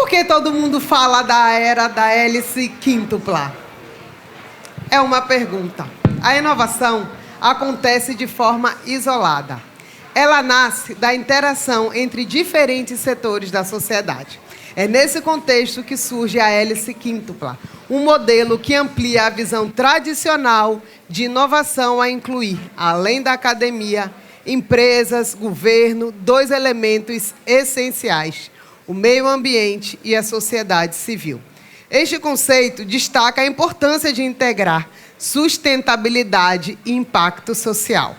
Por que todo mundo fala da era da hélice quíntupla? É uma pergunta. A inovação acontece de forma isolada. Ela nasce da interação entre diferentes setores da sociedade. É nesse contexto que surge a hélice quíntupla, um modelo que amplia a visão tradicional de inovação a incluir, além da academia, empresas, governo, dois elementos essenciais: o meio ambiente e a sociedade civil. Este conceito destaca a importância de integrar sustentabilidade e impacto social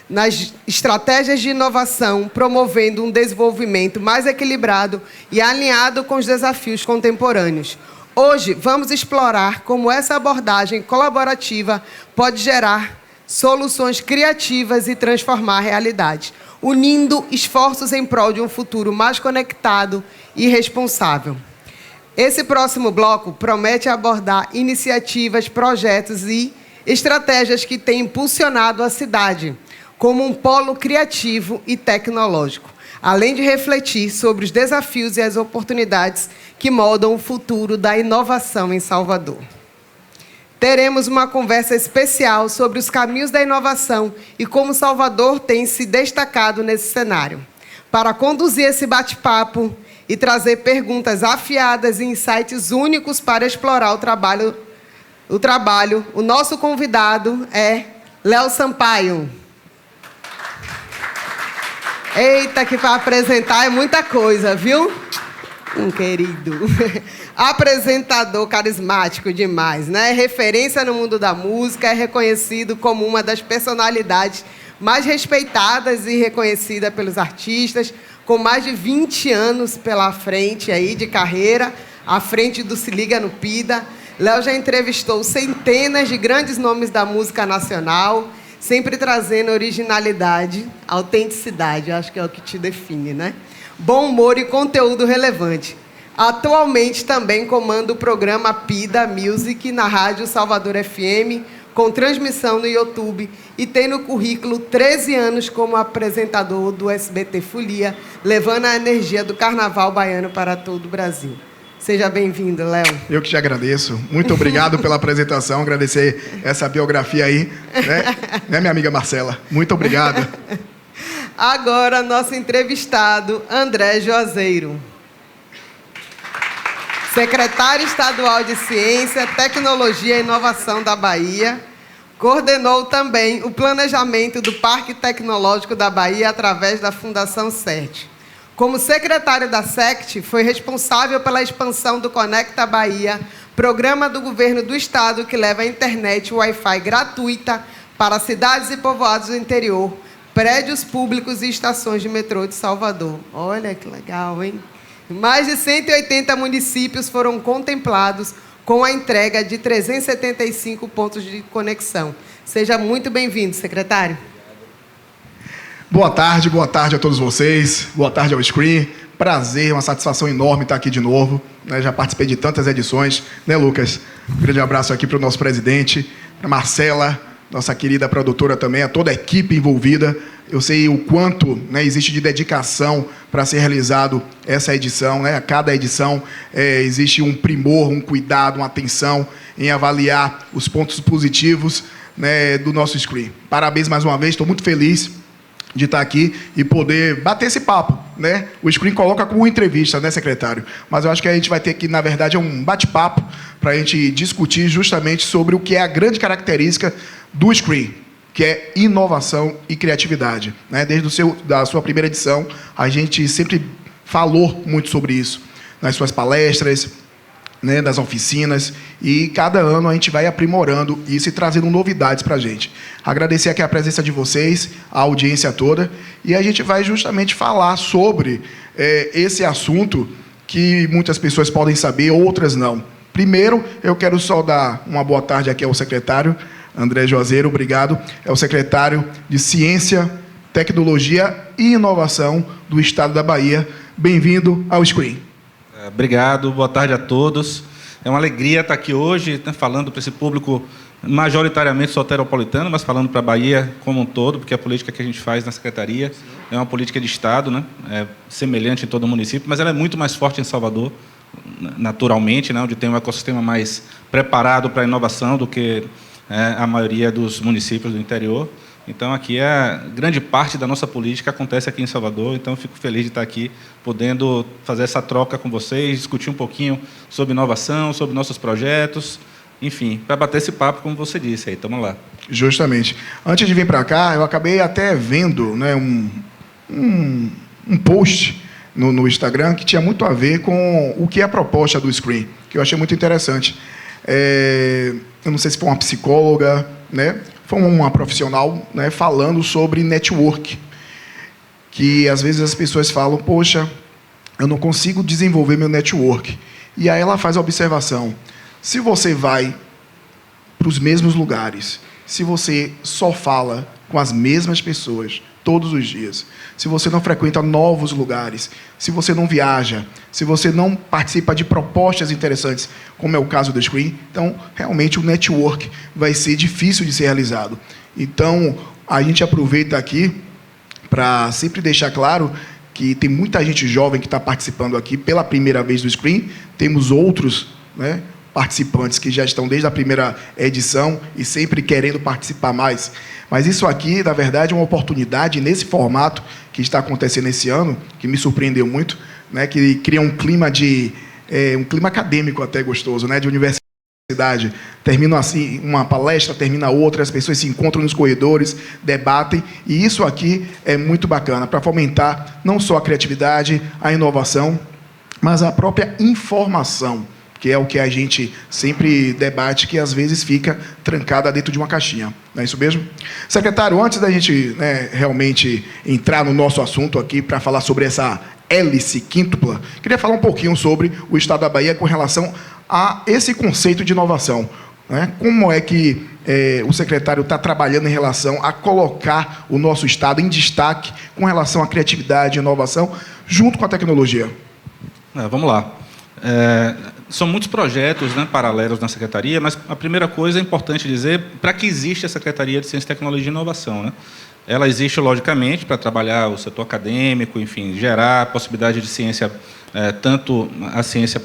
nas estratégias de inovação, promovendo um desenvolvimento mais equilibrado e alinhado com os desafios contemporâneos. Hoje, vamos explorar como essa abordagem colaborativa pode gerar soluções criativas e transformar a realidade, unindo esforços em prol de um futuro mais conectado e responsável. Esse próximo bloco promete abordar iniciativas, projetos e estratégias que têm impulsionado a cidade como um polo criativo e tecnológico, além de refletir sobre os desafios e as oportunidades que moldam o futuro da inovação em Salvador. Teremos uma conversa especial sobre os caminhos da inovação e como Salvador tem se destacado nesse cenário. Para conduzir esse bate-papo e trazer perguntas afiadas e insights únicos para explorar o trabalho, o nosso convidado é Léo Sampaio. Eita, que para apresentar é muita coisa, viu? Querido. Apresentador carismático demais, né? Referência no mundo da música, é reconhecido como uma das personalidades mais respeitadas e reconhecida pelos artistas, com mais de 20 anos pela frente aí de carreira, à frente do Se Liga no Pida. Léo já entrevistou centenas de grandes nomes da música nacional, sempre trazendo originalidade, autenticidade, acho que é o que te define, né? Bom humor e conteúdo relevante. Atualmente também comanda o programa Pida Music na Rádio Salvador FM, com transmissão no YouTube, e tem no currículo 13 anos como apresentador do SBT Folia, levando a energia do carnaval baiano para todo o Brasil. Seja bem-vindo, Léo. Eu que te agradeço. Muito obrigado pela apresentação, agradecer essa biografia aí, né, minha amiga Marcela? Muito obrigado. Agora, nosso entrevistado, André Juazeiro. Secretário Estadual de Ciência, Tecnologia e Inovação da Bahia, coordenou também o planejamento do Parque Tecnológico da Bahia através da Fundação CERT. Como secretário da SECT, foi responsável pela expansão do Conecta Bahia, programa do governo do estado que leva a internet e Wi-Fi gratuita para cidades e povoados do interior, prédios públicos e estações de metrô de Salvador. Olha que legal, hein? Mais de 180 municípios foram contemplados com a entrega de 375 pontos de conexão. Seja muito bem-vindo, secretário. Boa tarde a todos vocês. Boa tarde ao Screen. Prazer, uma satisfação enorme estar aqui de novo. Já participei de tantas edições, né, Lucas? Um grande abraço aqui para o nosso presidente, para a Marcela, nossa querida produtora também, a toda a equipe envolvida. Eu sei o quanto, né, existe de dedicação para ser realizado essa edição, né? A cada edição existe um primor, um cuidado, uma atenção em avaliar os pontos positivos, né, do nosso Screen. Parabéns mais uma vez, estou muito feliz de estar aqui e poder bater esse papo, né? O Screen coloca como uma entrevista, né, secretário? Mas eu acho que a gente vai ter que, na verdade, um bate-papo para a gente discutir justamente sobre o que é a grande característica do Screen, que é inovação e criatividade, né? Desde da sua primeira edição, a gente sempre falou muito sobre isso nas suas palestras, né, das oficinas, e cada ano a gente vai aprimorando isso e trazendo novidades para a gente. Agradecer aqui a presença de vocês, a audiência toda, e a gente vai justamente falar sobre esse assunto que muitas pessoas podem saber, outras não. Primeiro, eu quero só dar uma boa tarde aqui ao secretário André Juazeiro, obrigado. É o secretário de Ciência, Tecnologia e Inovação do Estado da Bahia. Bem-vindo ao Screen. Obrigado, boa tarde a todos. É uma alegria estar aqui hoje, né, falando para esse público majoritariamente soteropolitano, mas falando para a Bahia como um todo, porque a política que a gente faz na Secretaria é uma política de Estado, né? É semelhante em todo o município, mas ela é muito mais forte em Salvador, naturalmente, né? Onde tem um ecossistema mais preparado para a inovação do que a maioria dos municípios do interior. Então, aqui grande parte da nossa política acontece aqui em Salvador, então fico feliz de estar aqui, podendo fazer essa troca com vocês, discutir um pouquinho sobre inovação, sobre nossos projetos, enfim, para bater esse papo, como você disse aí. Estamos lá. Justamente. Antes de vir para cá, eu acabei até vendo, né, um post no Instagram que tinha muito a ver com o que é a proposta do Screen, que eu achei muito interessante. Eu não sei se foi uma psicóloga, né, foi uma profissional, né, falando sobre network, que às vezes as pessoas falam, poxa, eu não consigo desenvolver meu network. E aí ela faz a observação, se você vai para os mesmos lugares, se você só fala com as mesmas pessoas todos os dias, se você não frequenta novos lugares, se você não viaja, se você não participa de propostas interessantes, como é o caso do Screen, então, realmente, o network vai ser difícil de ser realizado. Então, a gente aproveita aqui para sempre deixar claro que tem muita gente jovem que está participando aqui pela primeira vez do Screen, temos outros, né, participantes que já estão desde a primeira edição e sempre querendo participar mais. Mas isso aqui, na verdade, é uma oportunidade nesse formato que está acontecendo esse ano, que me surpreendeu muito, né, que cria um clima um clima acadêmico até gostoso, né, de universidade. Termina assim uma palestra, termina outra, as pessoas se encontram nos corredores, debatem, e isso aqui é muito bacana para fomentar não só a criatividade, a inovação, mas a própria informação, que é o que a gente sempre debate, que às vezes fica trancada dentro de uma caixinha. Não é isso mesmo? Secretário, antes da gente, né, realmente entrar no nosso assunto aqui para falar sobre essa hélice quíntupla, queria falar um pouquinho sobre o Estado da Bahia com relação a esse conceito de inovação, né? Como é que o secretário está trabalhando em relação a colocar o nosso Estado em destaque com relação à criatividade e inovação junto com a tecnologia? Vamos lá. São muitos projetos, né, paralelos na Secretaria, mas a primeira coisa é importante dizer para que existe a Secretaria de Ciência, Tecnologia e Inovação, né? Ela existe, logicamente, para trabalhar o setor acadêmico, enfim, gerar a possibilidade de ciência, tanto a ciência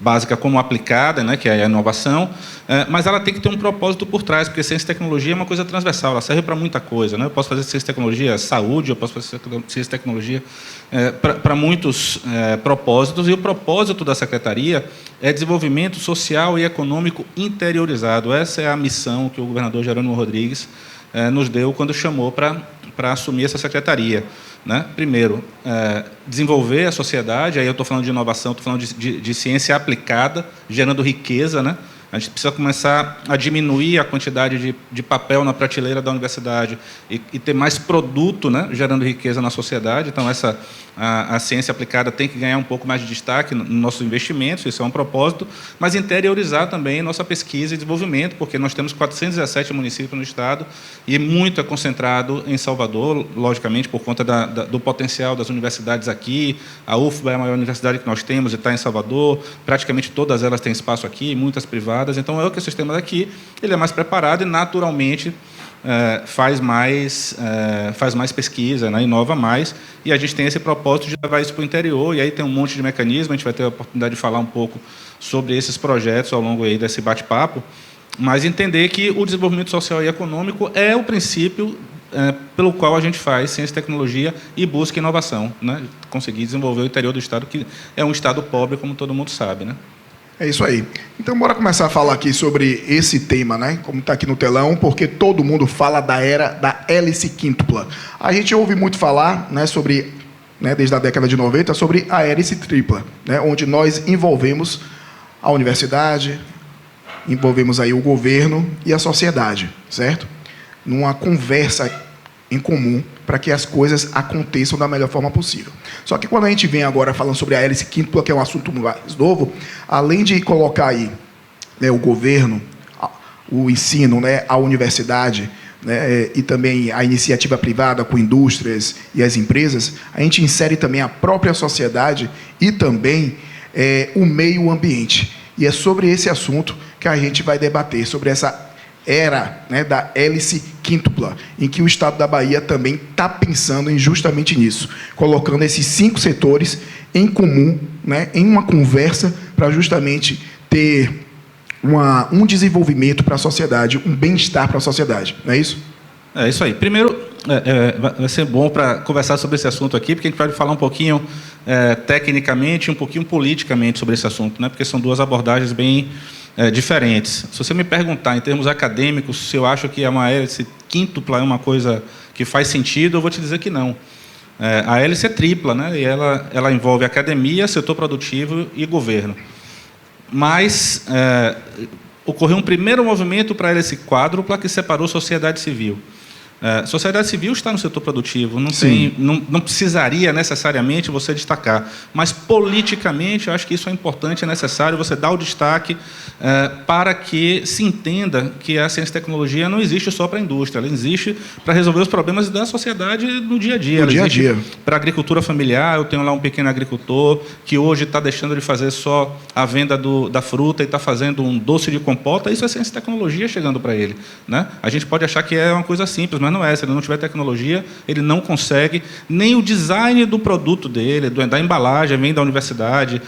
básica como aplicada, né, que é a inovação, mas ela tem que ter um propósito por trás, porque ciência e tecnologia é uma coisa transversal, ela serve para muita coisa, né? Eu posso fazer ciência e tecnologia saúde, eu posso fazer ciência e tecnologia para muitos propósitos, e o propósito da Secretaria é desenvolvimento social e econômico interiorizado. Essa é a missão que o governador Jerônimo Rodrigues nos deu quando chamou para assumir essa secretaria, né? Primeiro, desenvolver a sociedade, aí eu estou falando de inovação, estou falando de ciência aplicada, gerando riqueza, né? A gente precisa começar a diminuir a quantidade de papel na prateleira da universidade e ter mais produto, né, gerando riqueza na sociedade. Então, a ciência aplicada tem que ganhar um pouco mais de destaque nos nossos investimentos, isso é um propósito, mas interiorizar também nossa pesquisa e desenvolvimento, porque nós temos 417 municípios no Estado e muito é concentrado em Salvador, logicamente, por conta do potencial das universidades aqui. A UFBA é a maior universidade que nós temos e está em Salvador, praticamente todas elas têm espaço aqui, muitas privadas. Então, o ecossistema daqui ele é mais preparado e, naturalmente, faz mais pesquisa, né, inova mais, e a gente tem esse propósito de levar isso para o interior, e aí tem um monte de mecanismos, a gente vai ter a oportunidade de falar um pouco sobre esses projetos ao longo aí desse bate-papo, mas entender que o desenvolvimento social e econômico é o princípio pelo qual a gente faz ciência e tecnologia e busca inovação, né, conseguir desenvolver o interior do Estado, que é um Estado pobre, como todo mundo sabe, né? É isso aí. Então, bora começar a falar aqui sobre esse tema, né? Como está aqui no telão, porque todo mundo fala da era da hélice quíntupla. A gente ouve muito falar, né, sobre, né, desde a década de 90, sobre a hélice tripla, né, onde nós envolvemos a universidade, envolvemos aí o governo e a sociedade, certo? Numa conversa em comum para que as coisas aconteçam da melhor forma possível. Só que quando a gente vem agora falando sobre a hélice quíntupla, que é um assunto mais novo, além de colocar aí, né, o governo, o ensino, né, a universidade, né, e também a iniciativa privada com indústrias e as empresas, a gente insere também a própria sociedade e também o meio ambiente. E é sobre esse assunto que a gente vai debater sobre essa era, né, da hélice quíntupla, em que o Estado da Bahia também está pensando em justamente nisso, colocando esses 5 setores em comum, né, em uma conversa para justamente ter um desenvolvimento para a sociedade, um bem-estar para a sociedade. Não é isso? É isso aí. Primeiro, vai ser bom para conversar sobre esse assunto aqui, porque a gente vai falar um pouquinho tecnicamente e um pouquinho politicamente sobre esse assunto, né, porque são 2 abordagens bem diferentes. Se você me perguntar, em termos acadêmicos, se eu acho que uma hélice quíntupla é uma coisa que faz sentido, eu vou te dizer que não. A hélice é tripla, né? E ela envolve academia, setor produtivo e governo. Mas ocorreu um primeiro movimento para a hélice quádrupla que separou sociedade civil. Sociedade civil está no setor produtivo, não precisaria necessariamente você destacar, mas politicamente eu acho que isso é importante, é necessário você dar o destaque para que se entenda que a ciência e tecnologia não existe só para a indústria, ela existe para resolver os problemas da sociedade no dia a dia. No dia a dia. Para a agricultura familiar, eu tenho lá um pequeno agricultor que hoje está deixando de fazer só a venda da fruta e está fazendo um doce de compota, isso é ciência e tecnologia chegando para ele, né? A gente pode achar que é uma coisa simples, mas não é. Se ele não tiver tecnologia, ele não consegue, nem o design do produto dele, da embalagem, vem da universidade,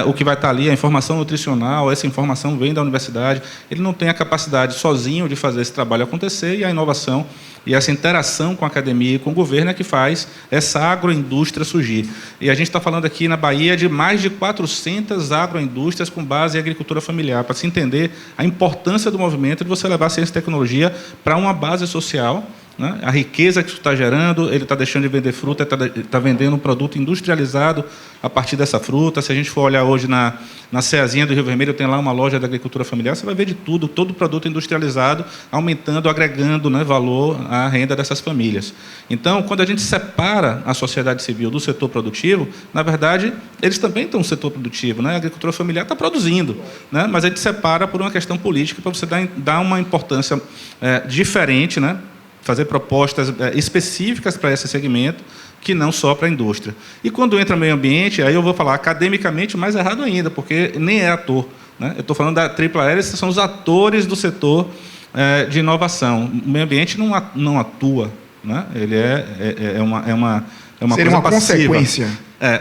o que vai estar ali, a informação nutricional, essa informação vem da universidade. Ele não tem a capacidade sozinho de fazer esse trabalho acontecer, e a inovação e essa interação com a academia e com o governo é que faz essa agroindústria surgir. E a gente está falando aqui na Bahia de mais de 400 agroindústrias com base em agricultura familiar, para se entender a importância do movimento de você levar a ciência e tecnologia para uma base social, né? A riqueza que isso está gerando, ele está deixando de vender fruta, está vendendo um produto industrializado a partir dessa fruta. Se a gente for olhar hoje na Ceazinha do Rio Vermelho, tem lá uma loja da agricultura familiar, você vai ver de tudo, todo produto industrializado, aumentando, agregando, né, valor à renda dessas famílias. Então, quando a gente separa a sociedade civil do setor produtivo, na verdade, eles também estão no setor produtivo, né? A agricultura familiar está produzindo, né? Mas a gente separa por uma questão política, para você dar uma importância diferente, né? Fazer propostas específicas para esse segmento, que não só para a indústria. E quando entra meio ambiente, aí eu vou falar academicamente mais errado ainda, porque nem é ator, né? Eu estou falando da tripla hélice, são os atores do setor de inovação. O meio ambiente não atua, né? Ele é uma Seria coisa uma passiva. consequência.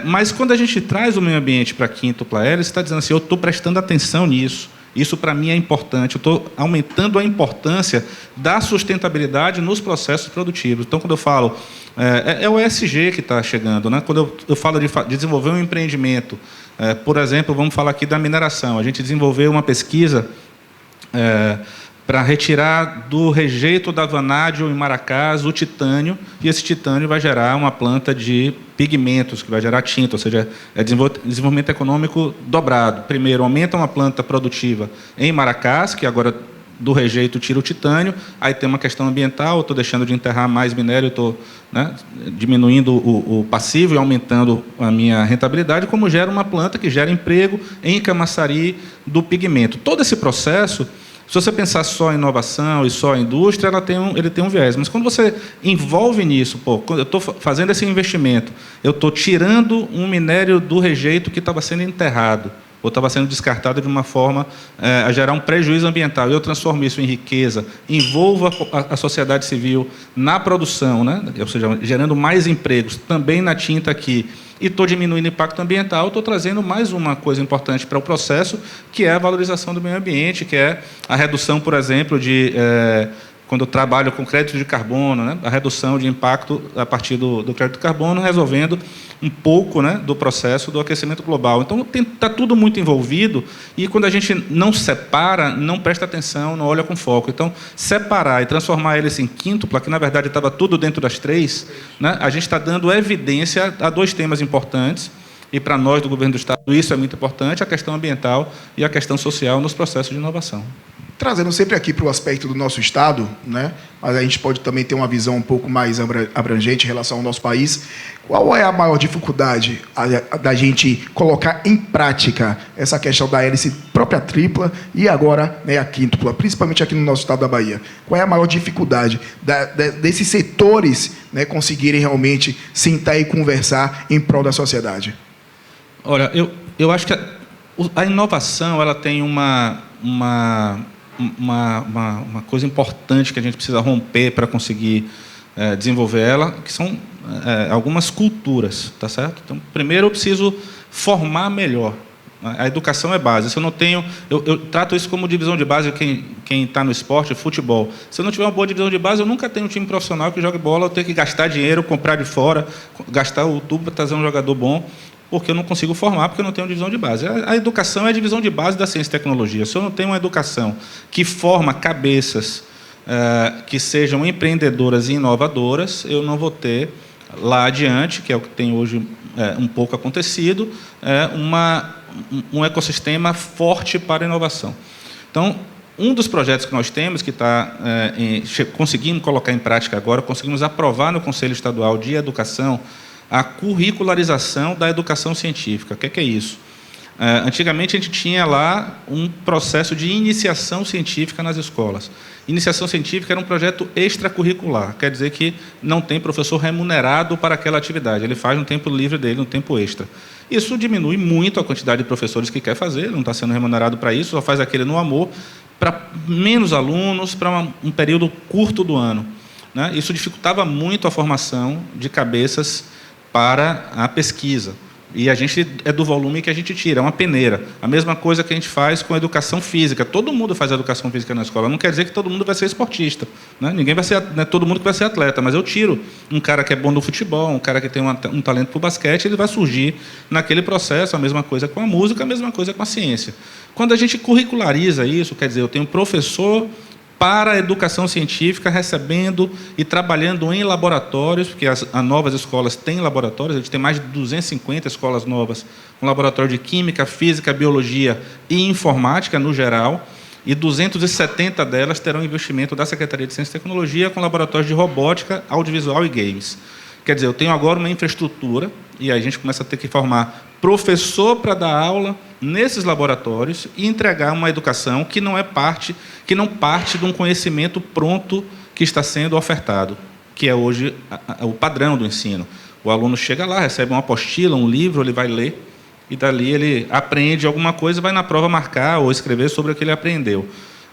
Mas quando a gente traz o meio ambiente para a quíntupla hélice, está dizendo assim, eu estou prestando atenção nisso. Isso, para mim, é importante. Eu estou aumentando a importância da sustentabilidade nos processos produtivos. Então, quando eu falo... É o ESG que está chegando, né? Quando eu falo de desenvolver um empreendimento, por exemplo, vamos falar aqui da mineração. A gente desenvolveu uma pesquisa para retirar do rejeito da vanádio em Maracás o titânio, e esse titânio vai gerar uma planta de pigmentos, que vai gerar tinta, ou seja, é desenvolvimento econômico dobrado. Primeiro, aumenta uma planta produtiva em Maracás, que agora do rejeito tira o titânio, aí tem uma questão ambiental, eu estou deixando de enterrar mais minério, estou, né, diminuindo o passivo e aumentando a minha rentabilidade, como gera uma planta que gera emprego em Camaçari do pigmento. Todo esse processo, se você pensar só em inovação e só em indústria, ele tem um viés. Mas quando você envolve nisso, quando eu estou fazendo esse investimento, eu estou tirando um minério do rejeito que estava sendo enterrado, ou estava sendo descartado de uma forma a gerar um prejuízo ambiental, e eu transformo isso em riqueza, envolvo a sociedade civil na produção, né? Ou seja, gerando mais empregos, também na tinta aqui, e estou diminuindo o impacto ambiental, estou trazendo mais uma coisa importante para o processo, que é a valorização do meio ambiente, que é a redução, por exemplo, quando eu trabalho com crédito de carbono, né, a redução de impacto a partir do crédito de carbono, resolvendo um pouco, né, do processo do aquecimento global. Então, está tudo muito envolvido, e quando a gente não separa, não presta atenção, não olha com foco. Então, separar e transformar eles em quíntupla, que na verdade estava tudo dentro das 3, né, a gente está dando evidência a 2 temas importantes, e para nós do governo do Estado isso é muito importante, a questão ambiental e a questão social nos processos de inovação. Trazendo sempre aqui para o aspecto do nosso Estado, né? Mas a gente pode também ter uma visão um pouco mais abrangente em relação ao nosso país. Qual é a maior dificuldade da gente colocar em prática essa questão da hélice própria tripla e agora, né, a quíntupla, principalmente aqui no nosso Estado da Bahia? Qual é a maior dificuldade desses setores, né, conseguirem realmente sentar e conversar em prol da sociedade? Olha, eu acho que a inovação ela tem uma uma coisa importante que a gente precisa romper para conseguir desenvolver ela, que são algumas culturas, tá certo? Então, primeiro eu preciso formar melhor. A educação é base. Se eu não tenho, eu trato isso como divisão de base. Quem está no esporte, futebol. Se eu não tiver uma boa divisão de base, eu nunca tenho um time profissional que jogue bola. Eu tenho que gastar dinheiro, comprar de fora, gastar o tubo para trazer um jogador bom, porque eu não consigo formar, porque eu não tenho divisão de base. A educação é a divisão de base da ciência e tecnologia. Se eu não tenho uma educação que forma cabeças que sejam empreendedoras e inovadoras, eu não vou ter lá adiante, que é o que tem hoje um pouco acontecido, um ecossistema forte para a inovação. Então, um dos projetos que nós temos, que conseguimos colocar em prática agora, conseguimos aprovar no Conselho Estadual de Educação a curricularização da educação científica. O que é isso? Antigamente, a gente tinha lá um processo de iniciação científica nas escolas. Iniciação científica era um projeto extracurricular, quer dizer que não tem professor remunerado para aquela atividade, ele faz no tempo livre dele, no tempo extra. Isso diminui muito a quantidade de professores que quer fazer, ele não está sendo remunerado para isso, só faz aquele no amor, para menos alunos, para um período curto do ano, né? Isso dificultava muito a formação de cabeças para a pesquisa. E a gente é do volume que a gente tira, é uma peneira. A mesma coisa que a gente faz com a educação física. Todo mundo faz educação física na escola. Não quer dizer que todo mundo vai ser esportista, né? Ninguém vai ser, não é todo mundo que vai ser atleta, mas eu tiro um cara que é bom no futebol, um cara que tem um talento para o basquete, ele vai surgir naquele processo. A mesma coisa com a música, a mesma coisa com a ciência. Quando a gente curriculariza isso, quer dizer, eu tenho um professor para a educação científica, recebendo e trabalhando em laboratórios, porque as novas escolas têm laboratórios, a gente tem mais de 250 escolas novas, com laboratório de Química, Física, Biologia e Informática, no geral, e 270 delas terão investimento da Secretaria de Ciência e Tecnologia, com laboratórios de Robótica, Audiovisual e Games. Quer dizer, eu tenho agora uma infraestrutura, e a gente começa a ter que formar professor para dar aula nesses laboratórios e entregar uma educação que não parte de um conhecimento pronto que está sendo ofertado, que é hoje o padrão do ensino. O aluno chega lá, recebe uma apostila, um livro, ele vai ler, e dali ele aprende alguma coisa e vai na prova marcar ou escrever sobre o que ele aprendeu.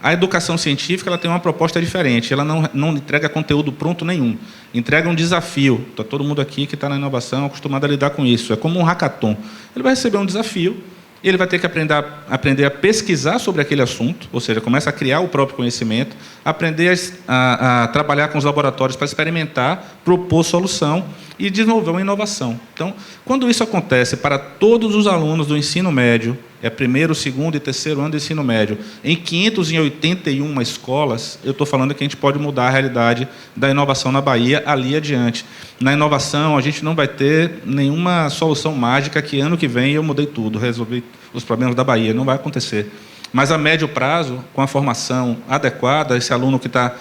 A educação científica ela tem uma proposta diferente, ela não entrega conteúdo pronto nenhum, entrega um desafio. Está todo mundo aqui que está na inovação acostumado a lidar com isso, é como um hackathon. Ele vai receber um desafio, ele vai ter que aprender a pesquisar sobre aquele assunto, ou seja, começa a criar o próprio conhecimento, aprender a trabalhar com os laboratórios para experimentar, propor solução e desenvolver uma inovação. Então, quando isso acontece para todos os alunos do ensino médio, primeiro, segundo e terceiro ano do ensino médio, em 581 escolas, eu estou falando que a gente pode mudar a realidade da inovação na Bahia ali adiante. Na inovação, a gente não vai ter nenhuma solução mágica que ano que vem eu mudei tudo, resolvi os problemas da Bahia. Não vai acontecer. Mas, a médio prazo, com a formação adequada, esse aluno que está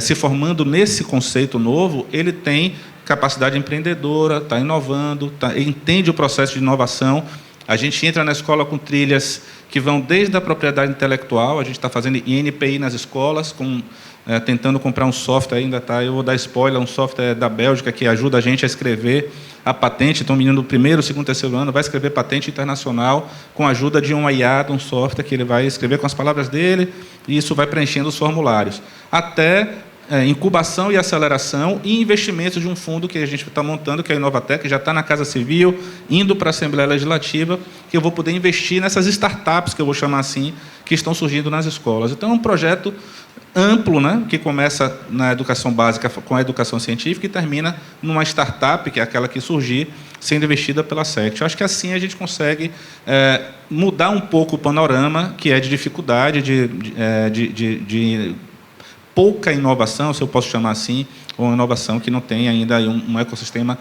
se formando nesse conceito novo, ele tem capacidade empreendedora, está inovando, entende o processo de inovação. A gente entra na escola com trilhas que vão desde a propriedade intelectual, a gente está fazendo INPI nas escolas, tentando comprar um software, eu vou dar spoiler, um software da Bélgica que ajuda a gente a escrever a patente. Então, o menino do primeiro, segundo, terceiro ano vai escrever patente internacional com a ajuda de uma IA, de um software que ele vai escrever com as palavras dele, e isso vai preenchendo os formulários. Até incubação e aceleração e investimentos de um fundo que a gente está montando, que é a Inovatec, que já está na Casa Civil, indo para a Assembleia Legislativa, que eu vou poder investir nessas startups, que eu vou chamar assim, que estão surgindo nas escolas. Então, é um projeto amplo, né, que começa na educação básica com a educação científica e termina numa startup, que é aquela que surgir, sendo investida pela SECT. Eu acho que assim a gente consegue mudar um pouco o panorama, que é de dificuldade, de pouca inovação, se eu posso chamar assim, ou uma inovação que não tem ainda um ecossistema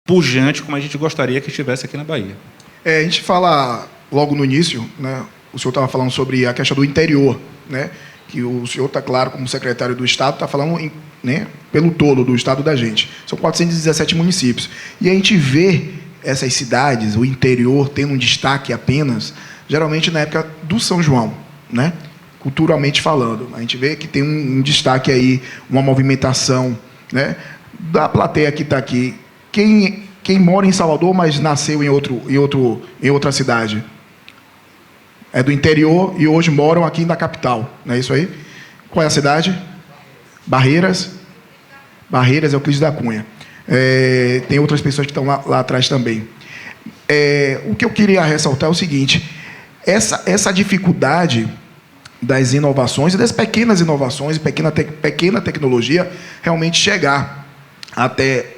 pujante como a gente gostaria que estivesse aqui na Bahia. A gente fala logo no início, né, o senhor estava falando sobre a questão do interior, né, que o senhor está, claro, como secretário do Estado, está falando né, pelo todo do Estado da gente. São 417 municípios. E a gente vê essas cidades, o interior, tendo um destaque apenas, geralmente na época do São João, né? Culturalmente falando. A gente vê que tem um destaque aí, uma movimentação, né, da plateia que está aqui. Quem mora em Salvador, mas nasceu em outra cidade? é do interior e hoje moram aqui na capital, não é isso aí? Qual é a cidade? Barreiras. Barreiras, Euclides da Cunha. Tem outras pessoas que estão lá atrás também. O que eu queria ressaltar é o seguinte: essa dificuldade das inovações e das pequenas inovações, pequena tecnologia, realmente chegar até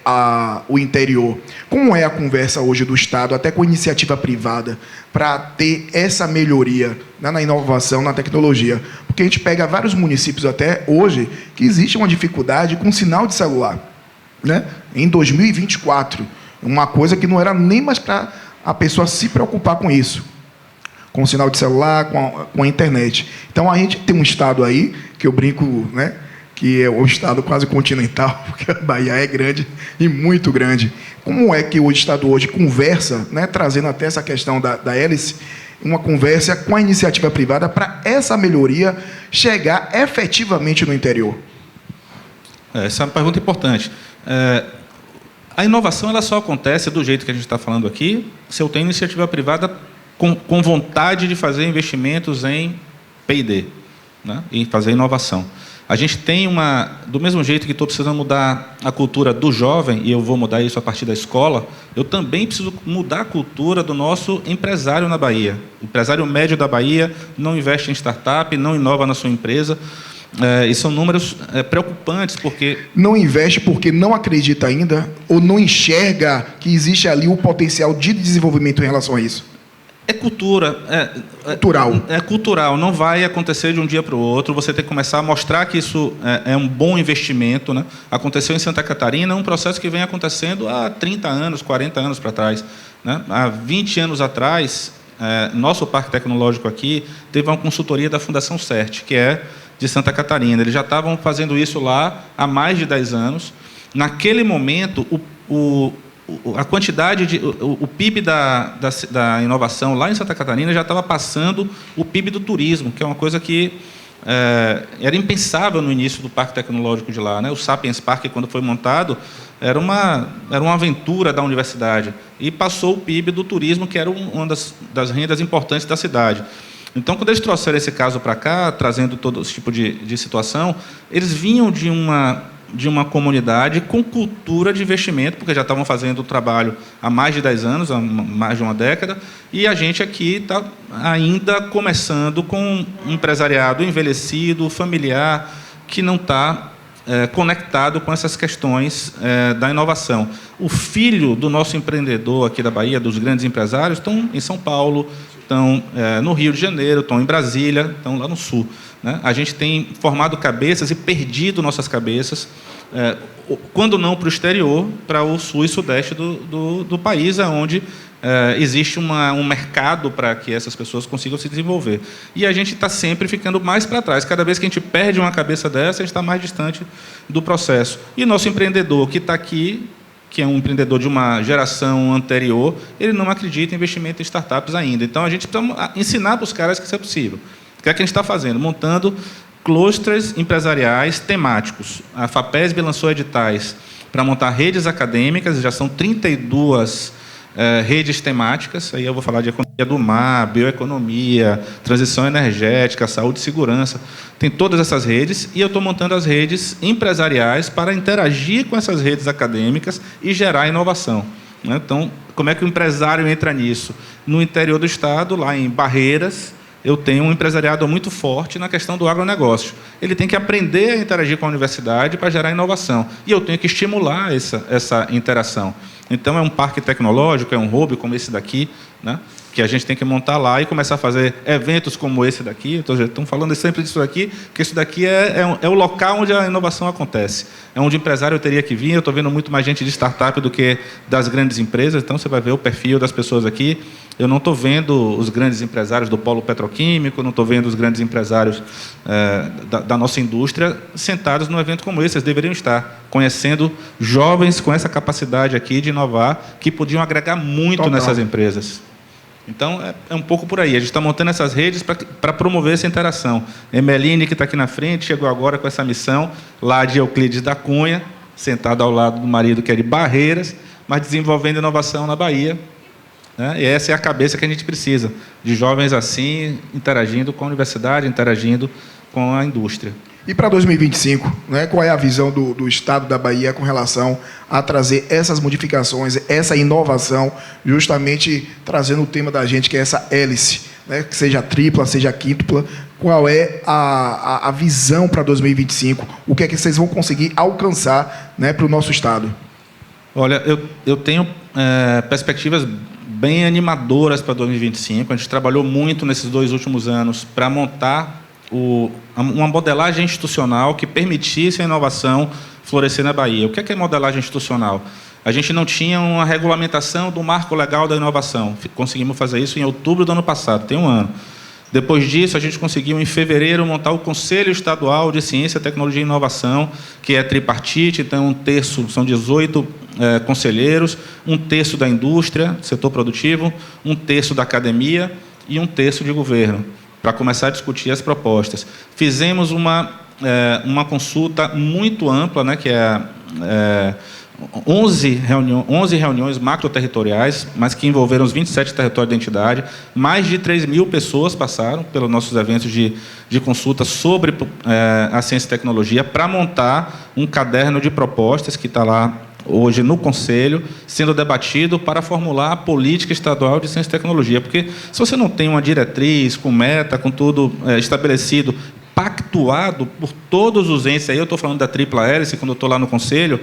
o interior. Como é a conversa hoje do Estado, até com a iniciativa privada, para ter essa melhoria, né, na inovação, na tecnologia? Porque a gente pega vários municípios até hoje que existe uma dificuldade com sinal de celular, né? Em 2024, uma coisa que não era nem mais para a pessoa se preocupar com isso, com o sinal de celular, com a internet. Então, a gente tem um estado aí, que eu brinco, né, que é um estado quase continental, porque a Bahia é grande e muito grande. Como é que o Estado hoje conversa, né, trazendo até essa questão da hélice, uma conversa com a iniciativa privada para essa melhoria chegar efetivamente no interior? Essa é uma pergunta importante. A inovação ela só acontece do jeito que a gente está falando aqui, se eu tenho iniciativa privada com vontade de fazer investimentos em P&D, né, em fazer inovação. A gente tem do mesmo jeito que estou precisando mudar a cultura do jovem, e eu vou mudar isso a partir da escola, eu também preciso mudar a cultura do nosso empresário na Bahia. O empresário médio da Bahia não investe em startup, não inova na sua empresa, e são números preocupantes, porque... Não investe porque não acredita ainda, ou não enxerga que existe ali o potencial de desenvolvimento em relação a isso? É cultura. Cultural. É cultural. Não vai acontecer de um dia para o outro. Você tem que começar a mostrar que isso é um bom investimento, né? Aconteceu em Santa Catarina, um processo que vem acontecendo há 30 anos, 40 anos para trás, né? Há 20 anos atrás, nosso parque tecnológico aqui teve uma consultoria da Fundação CERT, que é de Santa Catarina. Eles já estavam fazendo isso lá há mais de 10 anos. Naquele momento, a quantidade o PIB da inovação lá em Santa Catarina já estava passando o PIB do turismo, que é uma coisa que era impensável no início do parque tecnológico de lá, né? O Sapiens Park, quando foi montado, era uma aventura da universidade, e passou o PIB do turismo, que era uma das rendas importantes da cidade. Então, quando eles trouxeram esse caso para cá, trazendo todo esse tipo de situação, eles vinham de uma comunidade com cultura de investimento, porque já estavam fazendo o trabalho há mais de 10 anos, há mais de uma década, e a gente aqui está ainda começando com um empresariado envelhecido, familiar, que não está conectado com essas questões da inovação. O filho do nosso empreendedor aqui da Bahia, dos grandes empresários, estão em São Paulo, estão no Rio de Janeiro, estão em Brasília, estão lá no Sul, né? A gente tem formado cabeças e perdido nossas cabeças, quando não para o exterior, para o sul e sudeste do país, onde existe um mercado para que essas pessoas consigam se desenvolver. E a gente está sempre ficando mais para trás. Cada vez que a gente perde uma cabeça dessa, a gente está mais distante do processo. E nosso empreendedor que está aqui, que é um empreendedor de uma geração anterior, ele não acredita em investimento em startups ainda. Então, a gente precisa ensinar para os caras que isso é possível. O que é que a gente está fazendo? Montando clusters empresariais temáticos. A FAPESB lançou editais para montar redes acadêmicas, já são 32 redes temáticas. Aí eu vou falar de economia do mar, bioeconomia, transição energética, saúde e segurança. Tem todas essas redes, e eu estou montando as redes empresariais para interagir com essas redes acadêmicas e gerar inovação, né? Então, como é que o empresário entra nisso? No interior do estado, lá em Barreiras, eu tenho um empresariado muito forte na questão do agronegócio. Ele tem que aprender a interagir com a universidade para gerar inovação. E eu tenho que estimular essa interação. Então, é um parque tecnológico, é um hub como esse daqui, né, que a gente tem que montar lá e começar a fazer eventos como esse daqui. Estamos falando sempre disso daqui, porque isso daqui é o local onde a inovação acontece. É onde o empresário teria que vir. Eu estou vendo muito mais gente de startup do que das grandes empresas, então você vai ver o perfil das pessoas aqui. Eu não estou vendo os grandes empresários do polo petroquímico, não estou vendo os grandes empresários da nossa indústria sentados num evento como esse. Eles deveriam estar conhecendo jovens com essa capacidade aqui de inovar, que podiam agregar muito nessas empresas. Então, é um pouco por aí. A gente está montando essas redes para promover essa interação. Emeline, que está aqui na frente, chegou agora com essa missão, lá de Euclides da Cunha, sentada ao lado do marido, que é de Barreiras, mas desenvolvendo inovação na Bahia. né? E essa é a cabeça que a gente precisa, de jovens assim, interagindo com a universidade, interagindo com a indústria. E para 2025, né, qual é a visão do Estado da Bahia com relação a trazer essas modificações, essa inovação, justamente trazendo o tema da gente, que é essa hélice, né, que seja tripla, seja quíntupla? Qual é a visão para 2025? O que é que vocês vão conseguir alcançar, né, para o nosso Estado? Olha, eu tenho perspectivas bem animadoras para 2025. A gente trabalhou muito nesses 2 últimos anos para montar uma modelagem institucional que permitisse a inovação florescer na Bahia. O que é modelagem institucional? A gente não tinha uma regulamentação do marco legal da inovação. Conseguimos fazer isso em outubro do ano passado, tem um ano. Depois disso, a gente conseguiu, em fevereiro, montar o Conselho Estadual de Ciência, Tecnologia e Inovação, que é tripartite, então 1/3, são 18 conselheiros, 1/3 da indústria, setor produtivo, 1/3 da academia e 1/3 de governo, para começar a discutir as propostas. Fizemos uma consulta muito ampla, né, que é 11 reuniões macroterritoriais, mas que envolveram os 27 territórios da entidade. Mais de 3.000 pessoas passaram pelos nossos eventos de consulta sobre a ciência e tecnologia, para montar um caderno de propostas que está lá hoje no Conselho, sendo debatido para formular a política estadual de ciência e tecnologia. Porque se você não tem uma diretriz, com meta, com tudo estabelecido, pactuado por todos os entes, aí eu estou falando da tripla hélice, quando eu estou lá no Conselho,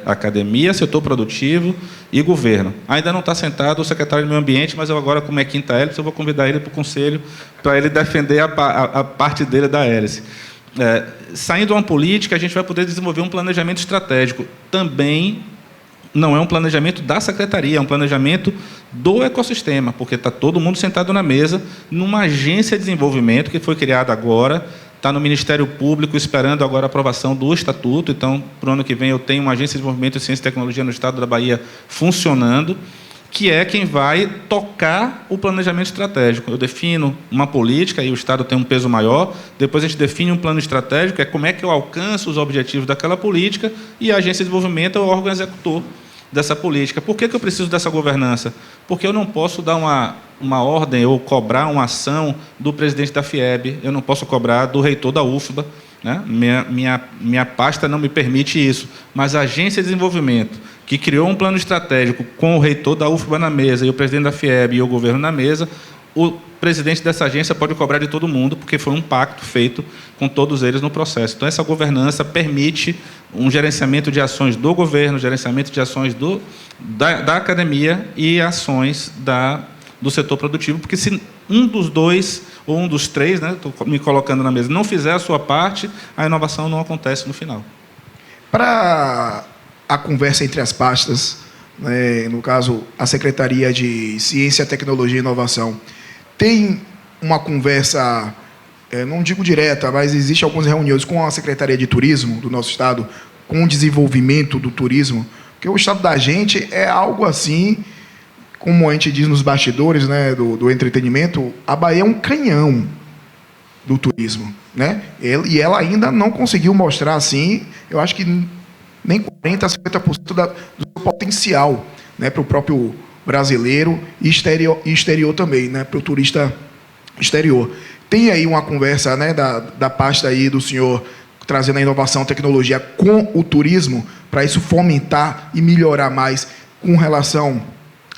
academia, setor produtivo e governo. Ainda não está sentado o secretário de Meio Ambiente, mas eu agora, como é quinta hélice, eu vou convidar ele para o Conselho, para ele defender a parte dele da hélice. Saindo uma política, a gente vai poder desenvolver um planejamento estratégico. Também não é um planejamento da secretaria, é um planejamento do ecossistema, porque está todo mundo sentado na mesa, numa agência de desenvolvimento que foi criada agora, está no Ministério Público esperando agora a aprovação do Estatuto. Então, para o ano que vem, eu tenho uma agência de desenvolvimento de ciência e tecnologia no Estado da Bahia funcionando, que é quem vai tocar o planejamento estratégico. Eu defino uma política, e o Estado tem um peso maior, depois a gente define um plano estratégico, é como é que eu alcanço os objetivos daquela política, e a agência de desenvolvimento é o órgão executor dessa política. Por que eu preciso dessa governança? Porque eu não posso dar uma ordem ou cobrar uma ação do presidente da FIEB, eu não posso cobrar do reitor da UFBA, né? Minha pasta não me permite isso, mas a agência de desenvolvimento, que criou um plano estratégico com o reitor da UFBA na mesa e o presidente da FIEB e o governo na mesa, o presidente dessa agência pode cobrar de todo mundo, porque foi um pacto feito com todos eles no processo. Então, essa governança permite um gerenciamento de ações do governo, gerenciamento de ações da academia e ações do setor produtivo, porque se um dos dois, ou um dos três, né, estou me colocando na mesa, não fizer a sua parte, a inovação não acontece no final. Para a conversa entre as pastas, né, no caso, a Secretaria de Ciência, Tecnologia e Inovação, tem uma conversa, não digo direta, mas existe algumas reuniões com a Secretaria de Turismo do nosso Estado, com o desenvolvimento do turismo, porque o Estado da gente é algo assim, como a gente diz nos bastidores, né, do entretenimento, a Bahia é um canhão do turismo, né? E ela ainda não conseguiu mostrar assim, eu acho que nem 40% a 50% do seu potencial, né, para o próprio brasileiro e exterior também, né, para o turista exterior. Tem aí uma conversa, né, da pasta aí do senhor trazendo a inovação, a tecnologia com o turismo, para isso fomentar e melhorar mais com relação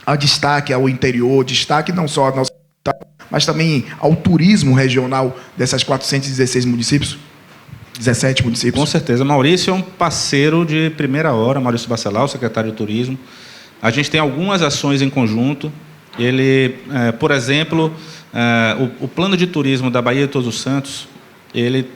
a destaque ao interior, destaque não só ao nosso estado, mas também ao turismo regional dessas 416 municípios? 17 municípios. Com certeza. Maurício é um parceiro de primeira hora, Maurício Bacelar, o secretário de Turismo. A gente tem algumas ações em conjunto. Ele, por exemplo, o plano de turismo da Bahia de Todos os Santos, ele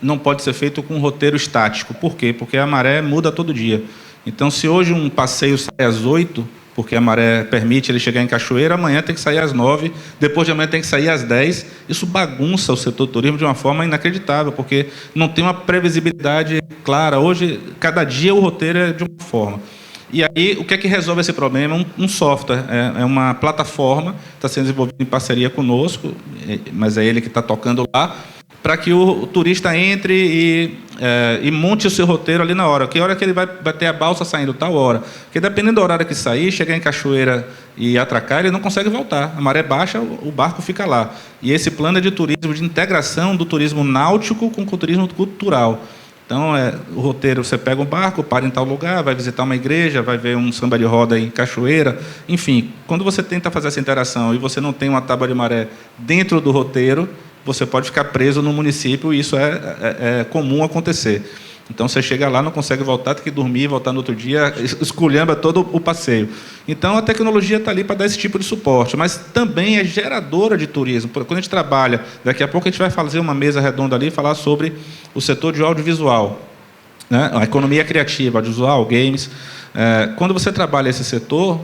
não pode ser feito com um roteiro estático. Por quê? Porque a maré muda todo dia. Então, se hoje um passeio sai às 8, porque a maré permite ele chegar em Cachoeira, amanhã tem que sair às 9, depois de amanhã tem que sair às 10. Isso bagunça o setor do turismo de uma forma inacreditável, porque não tem uma previsibilidade clara. Hoje, cada dia o roteiro é de uma forma. E aí, o que é que resolve esse problema? Um software, é uma plataforma, está sendo desenvolvida em parceria conosco, mas é ele que está tocando lá, para que o turista entre e monte o seu roteiro ali na hora. Que hora que ele vai ter a balsa saindo? Tal hora. Porque dependendo da hora que sair, chegar em Cachoeira e atracar, ele não consegue voltar. A maré baixa, o barco fica lá. E esse plano é de turismo, de integração do turismo náutico com o turismo cultural. Então, o roteiro, você pega um barco, para em tal lugar, vai visitar uma igreja, vai ver um samba de roda em Cachoeira. Enfim, quando você tenta fazer essa interação e você não tem uma tábua de maré dentro do roteiro, você pode ficar preso no município, e isso é comum acontecer. Então, você chega lá, não consegue voltar, tem que dormir, voltar no outro dia, esculhamba todo o passeio. Então, a tecnologia está ali para dar esse tipo de suporte, mas também é geradora de turismo. Quando a gente trabalha, daqui a pouco a gente vai fazer uma mesa redonda ali e falar sobre o setor de audiovisual, né? A economia criativa, audiovisual, games. Quando você trabalha esse setor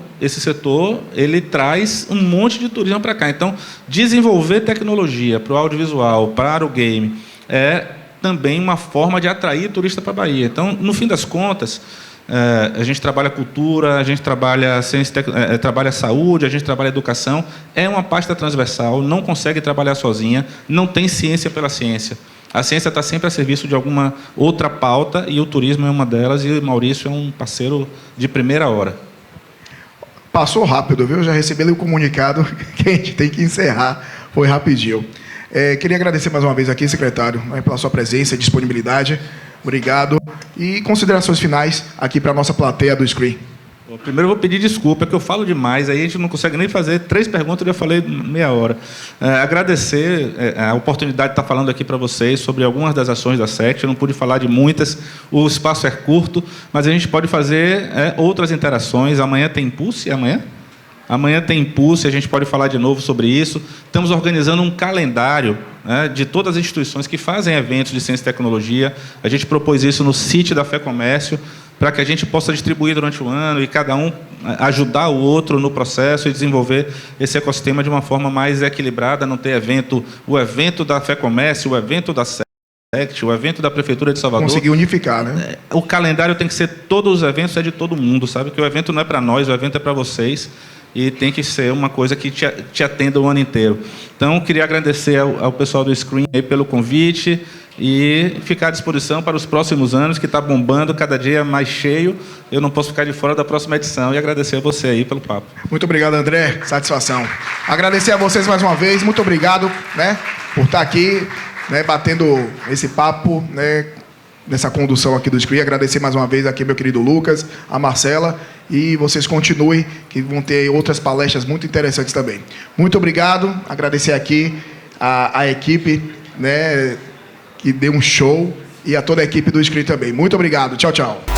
ele traz um monte de turismo para cá. Então, desenvolver tecnologia para o audiovisual, para o game, é também uma forma de atrair turista para a Bahia. Então, no fim das contas, a gente trabalha cultura, a gente trabalha ciência, trabalha saúde, a gente trabalha educação. É uma pasta transversal, não consegue trabalhar sozinha, não tem ciência pela ciência. A ciência está sempre a serviço de alguma outra pauta, e o turismo é uma delas, e o Maurício é um parceiro de primeira hora. Passou rápido, viu? Já recebi ali o comunicado que a gente tem que encerrar. Foi rapidinho. Queria agradecer mais uma vez aqui, secretário, pela sua presença e disponibilidade. Obrigado. E considerações finais aqui para a nossa plateia do Screen. Primeiro eu vou pedir desculpa, que eu falo demais, aí a gente não consegue nem fazer 3 perguntas, eu já falei meia hora. Agradecer a oportunidade de estar falando aqui para vocês sobre algumas das ações da SECT. Eu não pude falar de muitas, o espaço é curto, mas a gente pode fazer outras interações. Amanhã tem Impulse, Amanhã tem Impulse, a gente pode falar de novo sobre isso. Estamos organizando um calendário, né, de todas as instituições que fazem eventos de ciência e tecnologia. A gente propôs isso no sítio da FEComércio, para que a gente possa distribuir durante o ano e cada um ajudar o outro no processo e desenvolver esse ecossistema de uma forma mais equilibrada, não ter o evento da FEComércio, o evento da SECT, o evento da Prefeitura de Salvador. Conseguir unificar, né? O calendário tem que ser, todos os eventos é de todo mundo, sabe? Que o evento não é para nós, o evento é para vocês, e tem que ser uma coisa que te atenda o ano inteiro. Então, queria agradecer ao pessoal do Screen aí pelo convite e ficar à disposição para os próximos anos, que está bombando, cada dia mais cheio. Eu não posso ficar de fora da próxima edição, e agradecer a você aí pelo papo. Muito obrigado, André. Satisfação. Agradecer a vocês mais uma vez. Muito obrigado, né, por estar aqui, né, batendo esse papo, né, nessa condução aqui do Screen. Agradecer mais uma vez aqui meu querido Lucas, a Marcela, e vocês continuem, que vão ter outras palestras muito interessantes também. Muito obrigado. Agradecer aqui a equipe, né, que deu um show, e a toda a equipe do Screen também. Muito obrigado. Tchau, tchau.